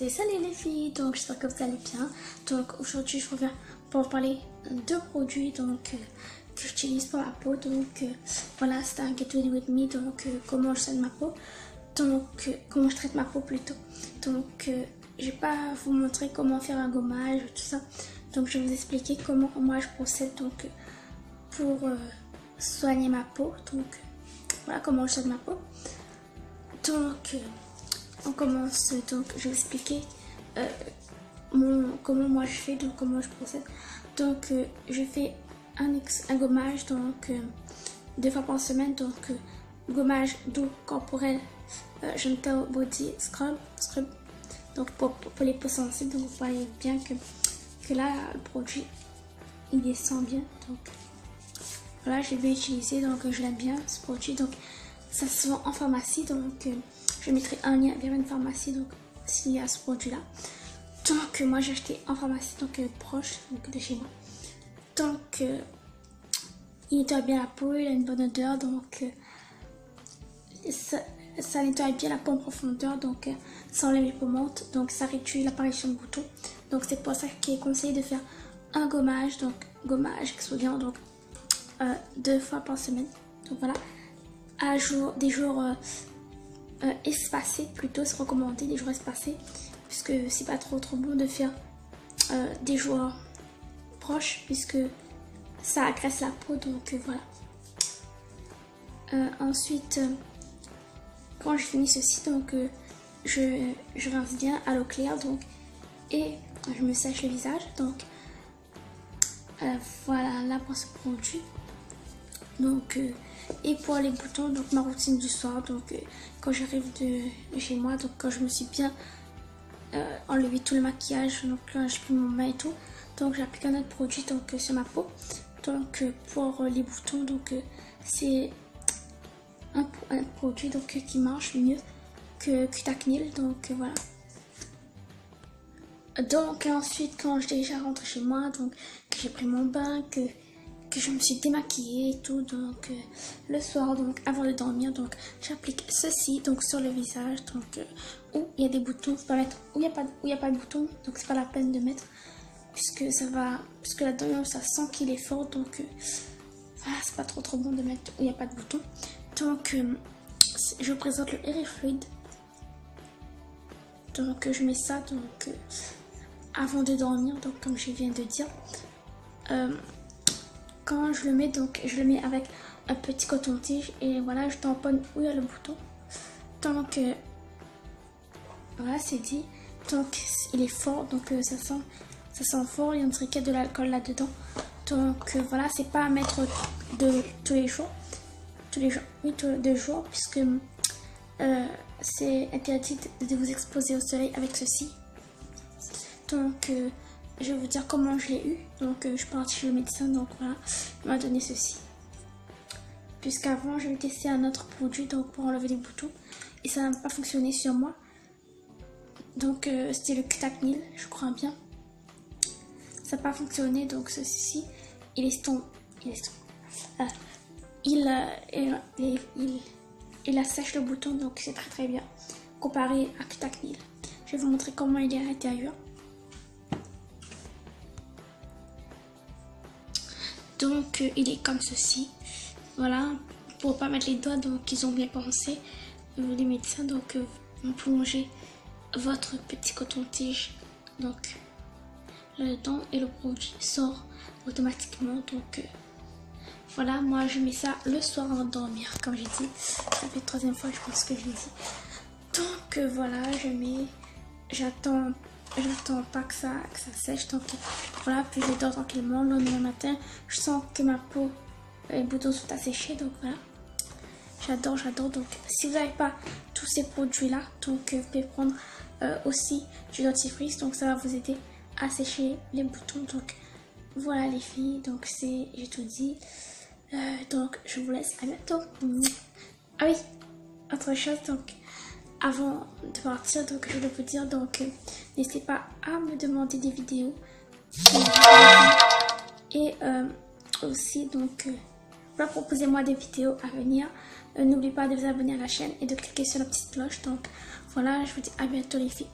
Salut les filles, donc j'espère que vous allez bien. Donc aujourd'hui je reviens pour vous parler de produits que j'utilise pour ma peau. Donc voilà, c'est un Get Ready With Me, donc comment je soigne ma peau, comment je traite ma peau plutôt. Donc je vais pas vous montrer comment faire un gommage, tout ça. Donc je vais vous expliquer comment moi je procède pour soigner ma peau. Donc voilà comment je soigne ma peau. Donc on commence, donc je vais expliquer comment moi je fais, donc comment je procède. Donc je fais un gommage 2 fois par semaine, donc gommage doux corporel, gentle body scrub, donc pour les peaux sensibles. Donc vous voyez bien que là le produit il descend bien, donc voilà, je vais utiliser, donc je l'aime bien ce produit. Donc ça se vend en pharmacie, donc je mettrai un lien vers une pharmacie, donc s'il y a ce produit là. Donc moi j'ai acheté en pharmacie, donc proche de chez moi. Donc il nettoie bien la peau, il a une bonne odeur, donc ça nettoie bien la peau en profondeur, donc ça enlève les peaux mortes, donc ça réduit l'apparition de boutons. Donc c'est pour ça qu'il est conseillé de faire un gommage, donc gommage exfoliant, donc 2 fois par semaine. Donc voilà, des jours espacés, plutôt c'est recommandé des jours espacés, puisque c'est pas trop bon de faire des jours proches, puisque ça agresse la peau. Donc voilà. Ensuite, quand je finis ceci, donc je rince bien à l'eau claire, donc et je me sèche le visage. Donc voilà là pour ce produit. Donc et pour les boutons, donc ma routine du soir, donc quand j'arrive de chez moi, donc quand je me suis bien enlevé tout le maquillage, donc là j'ai pris mon bain et tout, donc j'applique un autre produit donc sur ma peau. Donc pour les boutons, donc c'est un produit donc qui marche mieux que Cutacnil, donc voilà. Donc ensuite, quand je déjà rentré chez moi, donc que j'ai pris mon bain, que je me suis démaquillée et tout, donc le soir, donc avant de dormir, donc j'applique ceci donc sur le visage, donc où il y a des boutons, faut pas mettre où il y a pas de boutons, donc c'est pas la peine de mettre, puisque là-dedans ça sent qu'il est fort, donc voilà, c'est pas trop bon de mettre où il n'y a pas de boutons. Donc je vous présente le Airy Fluid. Donc je mets ça donc avant de dormir, donc comme je viens de dire. Quand je le mets, donc je le mets avec un petit coton-tige et voilà, je tamponne où il y a le bouton. Donc voilà, c'est dit. Donc il est fort, donc ça sent fort, il y a qu'il y a de l'alcool là-dedans. Donc voilà, c'est pas à mettre tous les jours, oui, 2 jours, puisque c'est interdit de vous exposer au soleil avec ceci. Donc je vais vous dire comment je l'ai eu. Donc je suis partie chez le médecin, donc voilà, il m'a donné ceci. Puisqu'avant j'avais testé un autre produit donc pour enlever les boutons et ça n'a pas fonctionné sur moi. Donc c'était le Cutacnil, je crois bien. Ça n'a pas fonctionné, donc ceci, il assèche le bouton, donc c'est très bien comparé à Cutacnil. Je vais vous montrer comment il est à l'intérieur. Donc il est comme ceci, voilà, pour pas mettre les doigts, donc ils ont bien pensé, les médecins, donc vous plongez votre petit coton-tige donc là-dedans et le produit sort automatiquement. Donc voilà, moi je mets ça le soir avant de dormir, comme j'ai dit, ça fait 3e fois je pense que je l'ai dit. Donc voilà, j'attends pas que ça sèche, donc voilà, puis je dors tranquillement. Le lendemain matin, je sens que ma peau, les boutons sont asséchés, donc voilà, j'adore. Donc si vous n'avez pas tous ces produits là, donc vous pouvez prendre aussi du dentifrice, donc ça va vous aider à sécher les boutons. Donc voilà les filles, donc j'ai tout dit. Donc je vous laisse, à bientôt. Ah oui, autre chose, donc avant de partir, donc je voulais vous dire, donc n'hésitez pas à me demander des vidéos et aussi donc voilà, proposez-moi des vidéos à venir. N'oubliez pas de vous abonner à la chaîne et de cliquer sur la petite cloche. Donc voilà, je vous dis à bientôt les filles.